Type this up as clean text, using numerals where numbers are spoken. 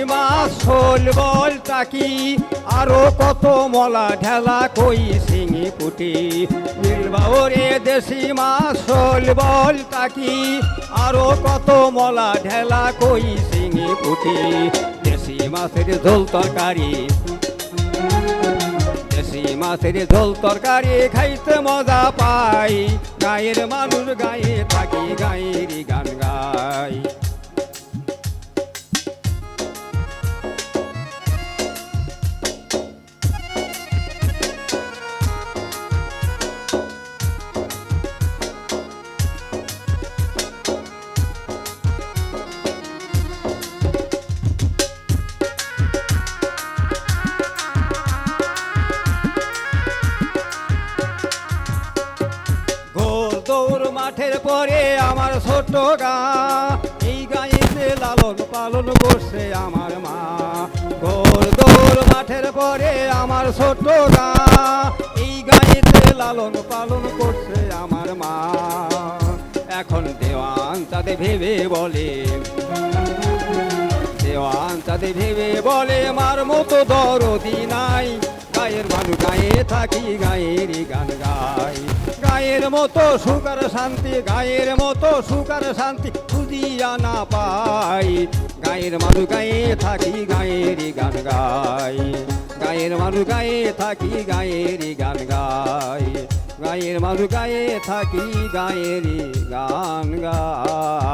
মাছ শোল বল টাকি আরো কত মলা ঢেলা কই শিঙি পুটি বিলবাওরে দেশি মাছ শোল বল টাকি আরো কত মলা ঢেলা কই শিঙি পুটি দেশি মাছের ঝোল তরকারি দেশি মাছের ঝোল তরকারি খাইতে মজা পাই গায়ের মানুষ গায়ে থাকি গায়েরই গান গাই দৌড় মাঠের পরে আমার ছোট গা এই গাইতে লালন পালন করছে আমার মা গোল দৌড় মাঠের পরে আমার ছোট গা এই গাইতে লালন পালন করছে আমার মা এখন দেওয়ান তাদের ভেবে বলে দেওয়ান তাদের ভেবে বলে মার মতো দরদি নাই গায়ের মানুষ গায়ে থাকি গায়েরই গান গাই গায়ের মতো সুখ আর শান্তি গায়ের মতো সুখ আর শান্তি খুঁজিয়া না পাই গায়ের মানুষ গায়ে থাকি গায়েরই গান গাই গায়ের মানুষ গায়ে থাকি গায়েরই গান গাই গায়ের মানুষ গায়ে থাকি গায়েরই গান গাই